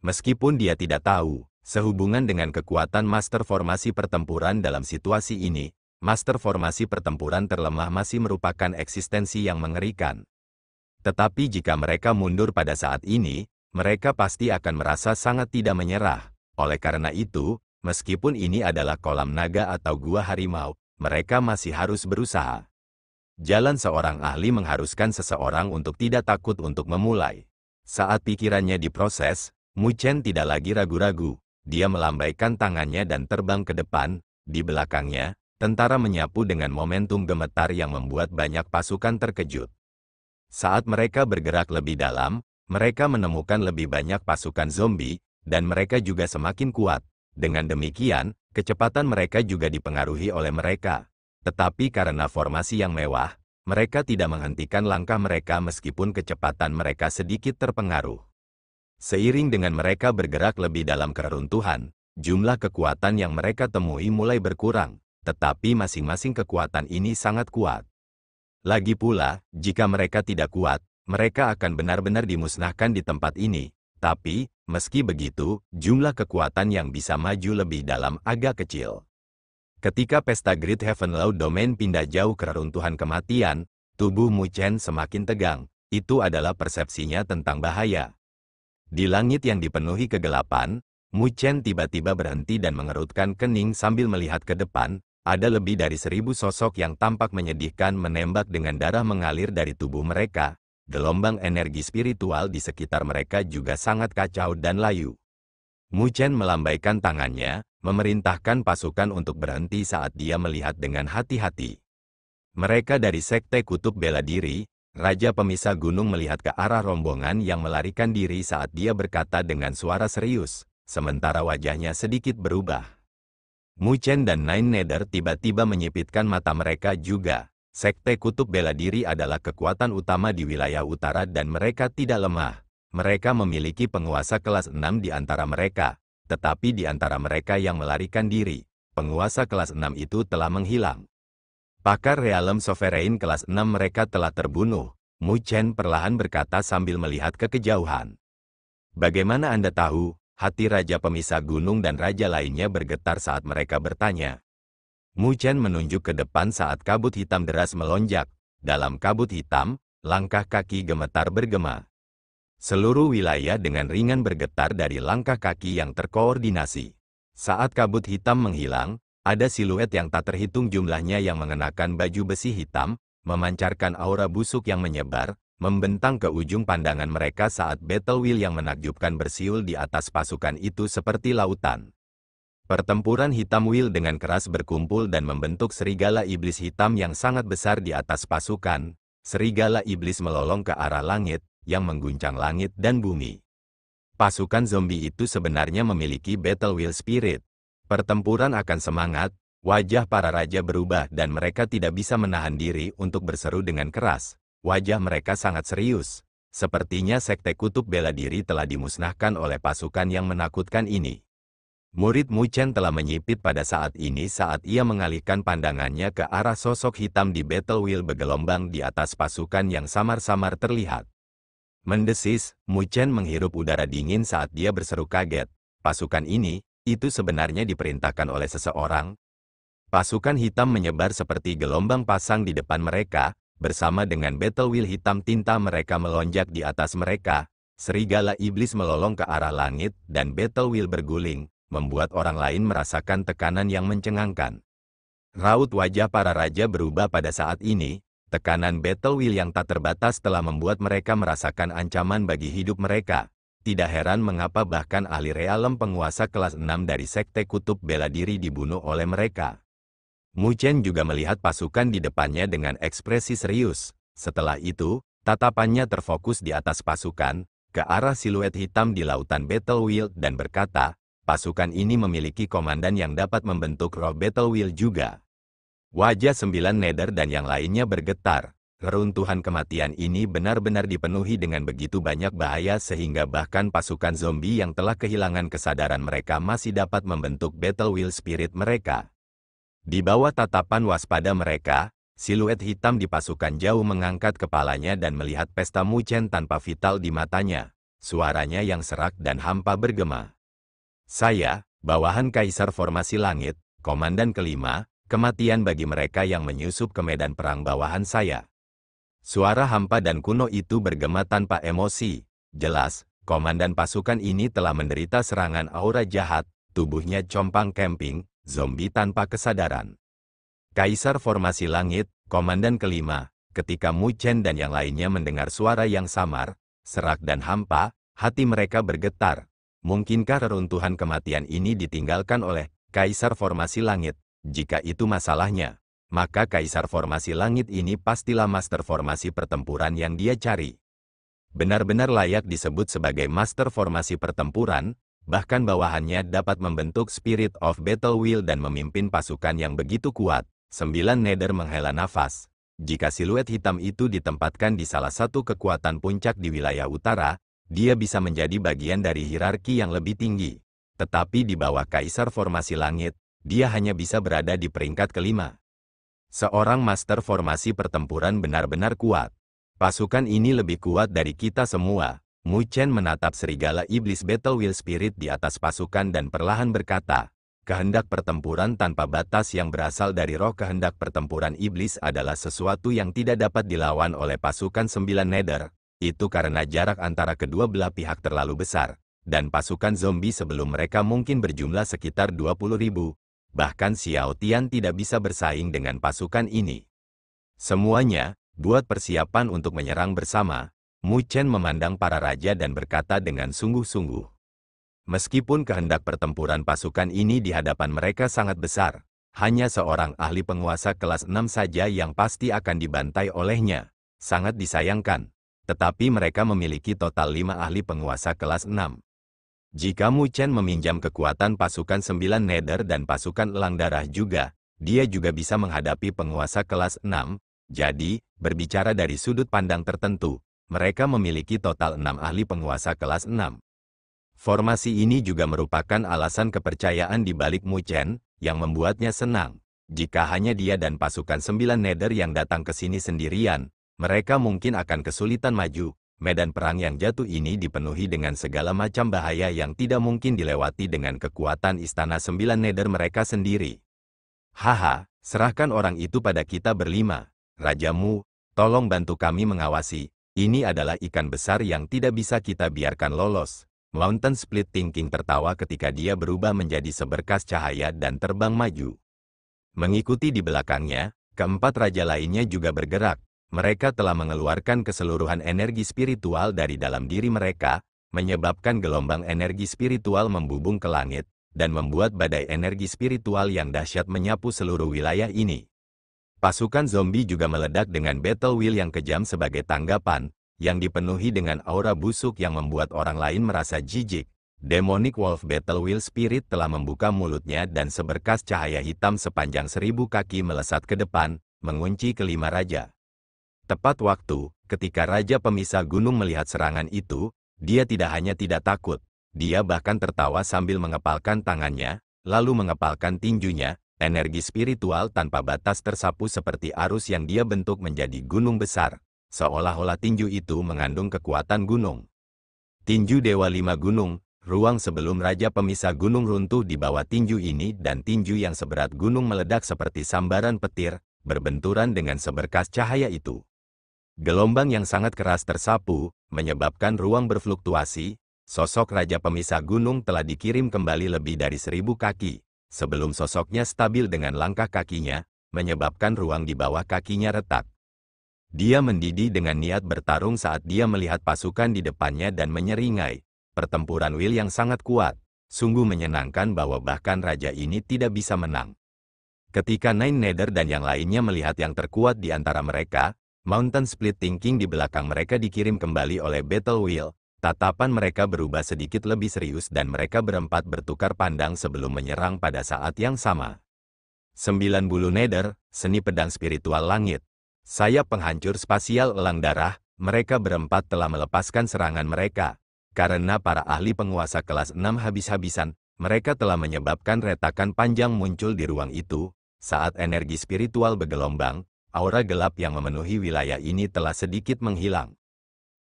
Meskipun dia tidak tahu, sehubungan dengan kekuatan master formasi pertempuran dalam situasi ini, master formasi pertempuran terlemah masih merupakan eksistensi yang mengerikan. Tetapi jika mereka mundur pada saat ini, mereka pasti akan merasa sangat tidak menyerah. Oleh karena itu, meskipun ini adalah kolam naga atau gua harimau, mereka masih harus berusaha. Jalan seorang ahli mengharuskan seseorang untuk tidak takut untuk memulai. Saat pikirannya diproses, Mu Chen tidak lagi ragu-ragu. Dia melambaikan tangannya dan terbang ke depan. Di belakangnya, tentara menyapu dengan momentum gemetar yang membuat banyak pasukan terkejut. Saat mereka bergerak lebih dalam, mereka menemukan lebih banyak pasukan zombie, dan mereka juga semakin kuat. Dengan demikian, kecepatan mereka juga dipengaruhi oleh mereka. Tetapi karena formasi yang mewah, mereka tidak menghentikan langkah mereka meskipun kecepatan mereka sedikit terpengaruh. Seiring dengan mereka bergerak lebih dalam keruntuhan, jumlah kekuatan yang mereka temui mulai berkurang, tetapi masing-masing kekuatan ini sangat kuat. Lagi pula, jika mereka tidak kuat, mereka akan benar-benar dimusnahkan di tempat ini. Tapi, meski begitu, jumlah kekuatan yang bisa maju lebih dalam agak kecil. Ketika pesta Great Heaven Law Domain pindah jauh ke reruntuhan kematian, tubuh Mu Chen semakin tegang. Itu adalah persepsinya tentang bahaya. Di langit yang dipenuhi kegelapan, Mu Chen tiba-tiba berhenti dan mengerutkan kening sambil melihat ke depan. Ada lebih dari 1000 sosok yang tampak menyedihkan menembak dengan darah mengalir dari tubuh mereka. Gelombang energi spiritual di sekitar mereka juga sangat kacau dan layu. Mu Chen melambaikan tangannya, memerintahkan pasukan untuk berhenti saat dia melihat dengan hati-hati. Mereka dari Sekte Kutub Bela Diri, Raja Pemisah Gunung melihat ke arah rombongan yang melarikan diri saat dia berkata dengan suara serius, sementara wajahnya sedikit berubah. Mu Chen dan Nine Nether tiba-tiba menyipitkan mata mereka juga. Sekte Kutub Bela Diri adalah kekuatan utama di wilayah utara dan mereka tidak lemah. Mereka memiliki penguasa kelas 6 di antara mereka, tetapi di antara mereka yang melarikan diri, penguasa kelas 6 itu telah menghilang. Pakar Realem Sovereign kelas 6 mereka telah terbunuh, Mu Chen perlahan berkata sambil melihat ke kejauhan. Bagaimana Anda tahu? Hati Raja Pemisah Gunung dan raja lainnya bergetar saat mereka bertanya. Mu Chen menunjuk ke depan saat kabut hitam deras melonjak. Dalam kabut hitam, langkah kaki gemetar bergema. Seluruh wilayah dengan ringan bergetar dari langkah kaki yang terkoordinasi. Saat kabut hitam menghilang, ada siluet yang tak terhitung jumlahnya yang mengenakan baju besi hitam, memancarkan aura busuk yang menyebar, membentang ke ujung pandangan mereka saat battle wheel yang menakjubkan bersiul di atas pasukan itu seperti lautan. Pertempuran hitam wheel dengan keras berkumpul dan membentuk serigala iblis hitam yang sangat besar di atas pasukan. Serigala iblis melolong ke arah langit, yang mengguncang langit dan bumi. Pasukan zombie itu sebenarnya memiliki battle wheel spirit. Pertempuran akan semangat, wajah para raja berubah dan mereka tidak bisa menahan diri untuk berseru dengan keras. Wajah mereka sangat serius. Sepertinya Sekte Kutub Bela Diri telah dimusnahkan oleh pasukan yang menakutkan ini. Murid Mu Chen telah menyipit pada saat ini saat ia mengalihkan pandangannya ke arah sosok hitam di battle wheel bergelombang di atas pasukan yang samar-samar terlihat. Mendesis, Mu Chen menghirup udara dingin saat dia berseru kaget. Pasukan ini, itu sebenarnya diperintahkan oleh seseorang. Pasukan hitam menyebar seperti gelombang pasang di depan mereka, bersama dengan battle wheel hitam tinta mereka melonjak di atas mereka. Serigala iblis melolong ke arah langit dan battle wheel berguling, membuat orang lain merasakan tekanan yang mencengangkan. Raut wajah para raja berubah pada saat ini, tekanan battle wheel yang tak terbatas telah membuat mereka merasakan ancaman bagi hidup mereka. Tidak heran mengapa bahkan ahli realem penguasa kelas 6 dari Sekte Kutub Bela Diri dibunuh oleh mereka. Mu Chen juga melihat pasukan di depannya dengan ekspresi serius. Setelah itu, tatapannya terfokus di atas pasukan, ke arah siluet hitam di lautan battle wheel dan berkata, pasukan ini memiliki komandan yang dapat membentuk roh battle wheel juga. Wajah 9 Nether dan yang lainnya bergetar. Reruntuhan kematian ini benar-benar dipenuhi dengan begitu banyak bahaya sehingga bahkan pasukan zombie yang telah kehilangan kesadaran mereka masih dapat membentuk battle wheel spirit mereka. Di bawah tatapan waspada mereka, siluet hitam di pasukan jauh mengangkat kepalanya dan melihat pesta Mu Chen tanpa vital di matanya. Suaranya yang serak dan hampa bergema. Saya, bawahan Kaisar Formasi Langit, Komandan kelima, kematian bagi mereka yang menyusup ke medan perang bawahan saya. Suara hampa dan kuno itu bergema tanpa emosi. Jelas, komandan pasukan ini telah menderita serangan aura jahat, tubuhnya compang camping, zombie tanpa kesadaran. Kaisar Formasi Langit, Komandan kelima, ketika Mu Chen dan yang lainnya mendengar suara yang samar, serak dan hampa, hati mereka bergetar. Mungkinkah reruntuhan kematian ini ditinggalkan oleh Kaisar Formasi Langit? Jika itu masalahnya, maka Kaisar Formasi Langit ini pastilah master formasi pertempuran yang dia cari. Benar-benar layak disebut sebagai master formasi pertempuran, bahkan bawahannya dapat membentuk Spirit of Battle Wheel dan memimpin pasukan yang begitu kuat. 9 Nether menghela nafas. Jika siluet hitam itu ditempatkan di salah satu kekuatan puncak di wilayah utara, dia bisa menjadi bagian dari hierarki yang lebih tinggi. Tetapi di bawah Kaisar Formasi Langit, dia hanya bisa berada di peringkat kelima. Seorang master formasi pertempuran benar-benar kuat. Pasukan ini lebih kuat dari kita semua. Mu Chen menatap serigala iblis Battle Wheel Spirit di atas pasukan dan perlahan berkata, kehendak pertempuran tanpa batas yang berasal dari roh kehendak pertempuran iblis adalah sesuatu yang tidak dapat dilawan oleh pasukan 9 Nether. Itu karena jarak antara kedua belah pihak terlalu besar, dan pasukan zombie sebelum mereka mungkin berjumlah sekitar 20.000. Bahkan Xiao Tian tidak bisa bersaing dengan pasukan ini. Semuanya, buat persiapan untuk menyerang bersama. Mu Chen memandang para raja dan berkata dengan sungguh-sungguh. Meskipun kehendak pertempuran pasukan ini di hadapan mereka sangat besar, hanya seorang ahli penguasa kelas 6 saja yang pasti akan dibantai olehnya. Sangat disayangkan. Tetapi mereka memiliki total 5 ahli penguasa kelas 6. Jika Mu Chen meminjam kekuatan pasukan 9 Nether dan pasukan Elang Darah juga, dia juga bisa menghadapi penguasa kelas 6. Jadi, berbicara dari sudut pandang tertentu, mereka memiliki total 6 ahli penguasa kelas 6. Formasi ini juga merupakan alasan kepercayaan di balik Mu Chen, yang membuatnya senang. Jika hanya dia dan pasukan 9 Nether yang datang ke sini sendirian, mereka mungkin akan kesulitan maju. Medan perang yang jatuh ini dipenuhi dengan segala macam bahaya yang tidak mungkin dilewati dengan kekuatan istana 9 Nether mereka sendiri. Haha, serahkan orang itu pada kita berlima. Rajamu, tolong bantu kami mengawasi. Ini adalah ikan besar yang tidak bisa kita biarkan lolos. Mountain Split Thinking tertawa ketika dia berubah menjadi seberkas cahaya dan terbang maju. Mengikuti di belakangnya, keempat raja lainnya juga bergerak. Mereka telah mengeluarkan keseluruhan energi spiritual dari dalam diri mereka, menyebabkan gelombang energi spiritual membubung ke langit, dan membuat badai energi spiritual yang dahsyat menyapu seluruh wilayah ini. Pasukan zombie juga meledak dengan battle wheel yang kejam sebagai tanggapan, yang dipenuhi dengan aura busuk yang membuat orang lain merasa jijik. Demonic Wolf Battle Wheel Spirit telah membuka mulutnya dan seberkas cahaya hitam sepanjang 1000 kaki melesat ke depan, mengunci kelima raja. Tepat waktu, ketika Raja Pemisah Gunung melihat serangan itu, dia tidak hanya tidak takut, dia bahkan tertawa sambil mengepalkan tangannya, lalu mengepalkan tinjunya. Energi spiritual tanpa batas tersapu seperti arus yang dia bentuk menjadi gunung besar, seolah-olah tinju itu mengandung kekuatan gunung. Tinju Dewa 5 Gunung, ruang sebelum Raja Pemisah Gunung runtuh di bawah tinju ini dan tinju yang seberat gunung meledak seperti sambaran petir, berbenturan dengan seberkas cahaya itu. Gelombang yang sangat keras tersapu, menyebabkan ruang berfluktuasi. Sosok Raja Pemisah Gunung telah dikirim kembali lebih dari 1000 kaki. Sebelum sosoknya stabil dengan langkah kakinya, menyebabkan ruang di bawah kakinya retak. Dia mendidih dengan niat bertarung saat dia melihat pasukan di depannya dan menyeringai. Pertempuran Will yang sangat kuat, sungguh menyenangkan bahwa bahkan raja ini tidak bisa menang. Ketika Nine Nether dan yang lainnya melihat yang terkuat di antara mereka, Mountain Split Thinking di belakang mereka dikirim kembali oleh Battle Wheel. Tatapan mereka berubah sedikit lebih serius dan mereka berempat bertukar pandang sebelum menyerang pada saat yang sama. 9 bulu Nether, seni pedang spiritual langit. Sayap penghancur spasial elang darah, mereka berempat telah melepaskan serangan mereka. Karena para ahli penguasa kelas 6 habis-habisan, mereka telah menyebabkan retakan panjang muncul di ruang itu. Saat energi spiritual bergelombang, aura gelap yang memenuhi wilayah ini telah sedikit menghilang.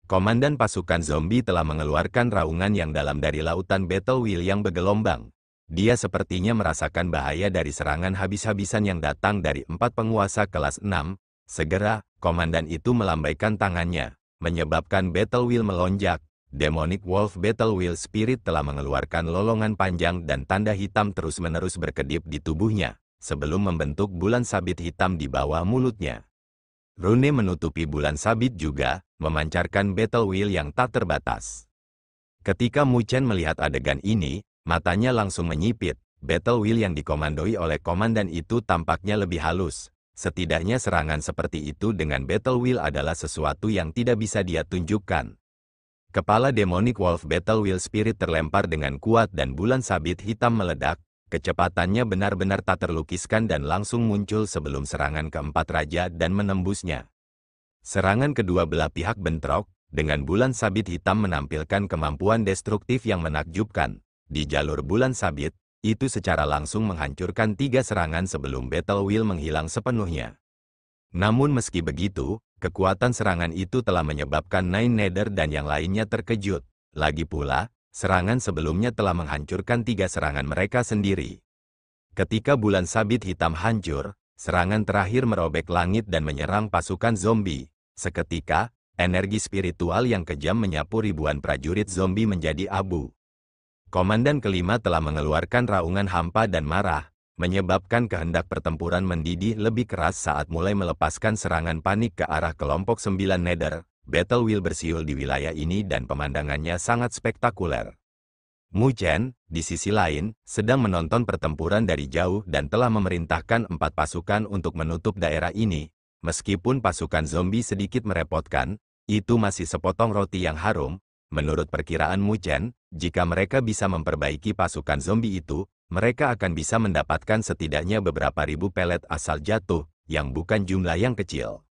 Komandan pasukan zombie telah mengeluarkan raungan yang dalam dari lautan battle wheel yang bergelombang. Dia sepertinya merasakan bahaya dari serangan habis-habisan yang datang dari 4 penguasa kelas 6. Segera, komandan itu melambaikan tangannya, menyebabkan battle wheel melonjak. Demonic Wolf Battle Wheel Spirit telah mengeluarkan lolongan panjang dan tanda hitam terus-menerus berkedip di tubuhnya, sebelum membentuk bulan sabit hitam di bawah mulutnya. Rune menutupi bulan sabit juga, memancarkan battle wheel yang tak terbatas. Ketika Mu Chen melihat adegan ini, matanya langsung menyipit. Battle wheel yang dikomandoi oleh komandan itu tampaknya lebih halus. Setidaknya serangan seperti itu dengan battle wheel adalah sesuatu yang tidak bisa dia tunjukkan. Kepala Demonic Wolf Battle Wheel Spirit terlempar dengan kuat dan bulan sabit hitam meledak. Kecepatannya benar-benar tak terlukiskan dan langsung muncul sebelum serangan keempat raja dan menembusnya. Serangan kedua belah pihak bentrok, dengan bulan sabit hitam menampilkan kemampuan destruktif yang menakjubkan. Di jalur bulan sabit, itu secara langsung menghancurkan 3 serangan sebelum Battle Wheel menghilang sepenuhnya. Namun meski begitu, kekuatan serangan itu telah menyebabkan Nine Nether dan yang lainnya terkejut. Lagi pula, serangan sebelumnya telah menghancurkan 3 serangan mereka sendiri. Ketika bulan sabit hitam hancur, serangan terakhir merobek langit dan menyerang pasukan zombie. Seketika, energi spiritual yang kejam menyapu ribuan prajurit zombie menjadi abu. Komandan kelima telah mengeluarkan raungan hampa dan marah, menyebabkan kehendak pertempuran mendidih lebih keras saat mulai melepaskan serangan panik ke arah kelompok 9 Nether. Battle Wheel bersiul di wilayah ini dan pemandangannya sangat spektakuler. Mu Chen, di sisi lain, sedang menonton pertempuran dari jauh dan telah memerintahkan 4 pasukan untuk menutup daerah ini. Meskipun pasukan zombie sedikit merepotkan, itu masih sepotong roti yang harum. Menurut perkiraan Mu Chen, jika mereka bisa memperbaiki pasukan zombie itu, mereka akan bisa mendapatkan setidaknya beberapa ribu pelet asal jatuh, yang bukan jumlah yang kecil.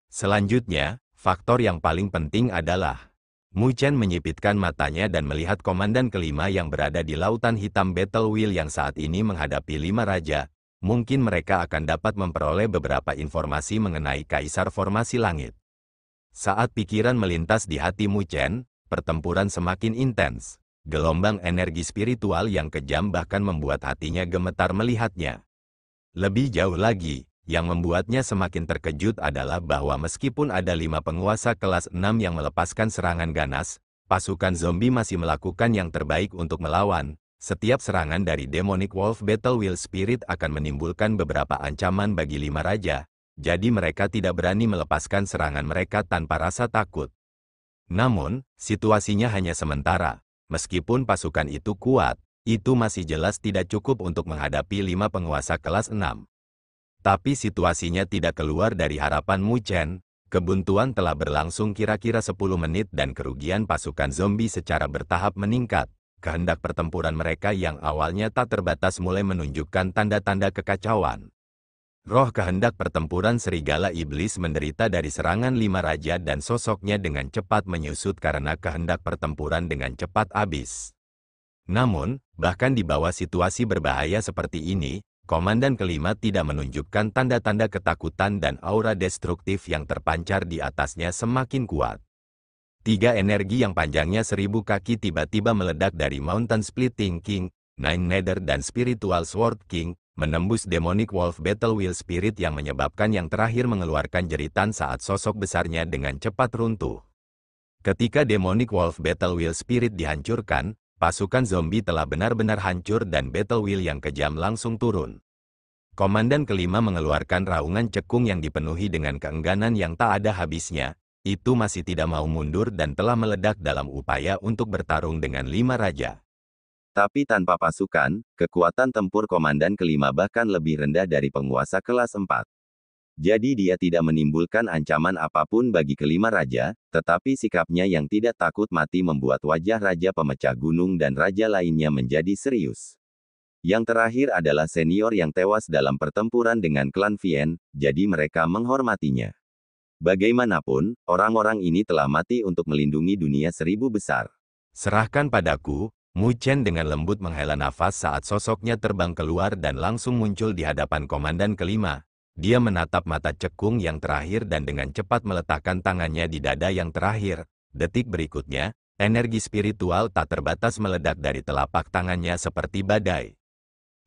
Selanjutnya, faktor yang paling penting adalah Mu Chen menyipitkan matanya dan melihat komandan kelima yang berada di lautan hitam Battle Wheel yang saat ini menghadapi 5 raja. Mungkin mereka akan dapat memperoleh beberapa informasi mengenai Kaisar Formasi Langit. Saat pikiran melintas di hati Mu Chen, pertempuran semakin intens. Gelombang energi spiritual yang kejam bahkan membuat hatinya gemetar melihatnya. Lebih jauh lagi, yang membuatnya semakin terkejut adalah bahwa meskipun ada 5 penguasa kelas 6 yang melepaskan serangan ganas, pasukan zombie masih melakukan yang terbaik untuk melawan. Setiap serangan dari Demonic Wolf Battle Wheel Spirit akan menimbulkan beberapa ancaman bagi 5 raja, jadi mereka tidak berani melepaskan serangan mereka tanpa rasa takut. Namun, situasinya hanya sementara. Meskipun pasukan itu kuat, itu masih jelas tidak cukup untuk menghadapi 5 penguasa kelas 6. Tapi situasinya tidak keluar dari harapan Mu Chen. Kebuntuan telah berlangsung kira-kira 10 menit dan kerugian pasukan zombie secara bertahap meningkat. Kehendak pertempuran mereka yang awalnya tak terbatas mulai menunjukkan tanda-tanda kekacauan. Roh kehendak pertempuran serigala iblis menderita dari serangan 5 raja dan sosoknya dengan cepat menyusut karena kehendak pertempuran dengan cepat habis. Namun, bahkan di bawah situasi berbahaya seperti ini, komandan kelima tidak menunjukkan tanda-tanda ketakutan dan aura destruktif yang terpancar di atasnya semakin kuat. 3 energi yang panjangnya 1000 kaki tiba-tiba meledak dari Mountain Splitting King, Nine Nether dan Spiritual Sword King, menembus Demonic Wolf Battle Wheel Spirit yang menyebabkan yang terakhir mengeluarkan jeritan saat sosok besarnya dengan cepat runtuh. Ketika Demonic Wolf Battle Wheel Spirit dihancurkan, pasukan zombie telah benar-benar hancur dan Battle Wheel yang kejam langsung turun. Komandan kelima mengeluarkan raungan cekung yang dipenuhi dengan keengganan yang tak ada habisnya. Itu masih tidak mau mundur dan telah meledak dalam upaya untuk bertarung dengan 5 raja. Tapi tanpa pasukan, kekuatan tempur komandan kelima bahkan lebih rendah dari penguasa kelas 4. Jadi dia tidak menimbulkan ancaman apapun bagi kelima raja, tetapi sikapnya yang tidak takut mati membuat wajah raja pemecah gunung dan raja lainnya menjadi serius. Yang terakhir adalah senior yang tewas dalam pertempuran dengan klan Vien, jadi mereka menghormatinya. Bagaimanapun, orang-orang ini telah mati untuk melindungi dunia 1000 besar. Serahkan padaku, Mu Chen dengan lembut menghela nafas saat sosoknya terbang keluar dan langsung muncul di hadapan komandan kelima. Dia menatap mata cekung yang terakhir dan dengan cepat meletakkan tangannya di dada yang terakhir. Detik berikutnya, energi spiritual tak terbatas meledak dari telapak tangannya seperti badai.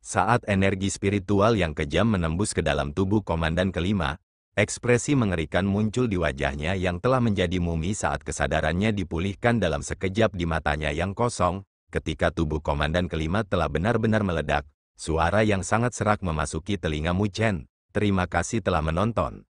Saat energi spiritual yang kejam menembus ke dalam tubuh komandan kelima, ekspresi mengerikan muncul di wajahnya yang telah menjadi mumi saat kesadarannya dipulihkan dalam sekejap di matanya yang kosong. Ketika tubuh komandan kelima telah benar-benar meledak, suara yang sangat serak memasuki telinga Mu Chen. Terima kasih telah menonton.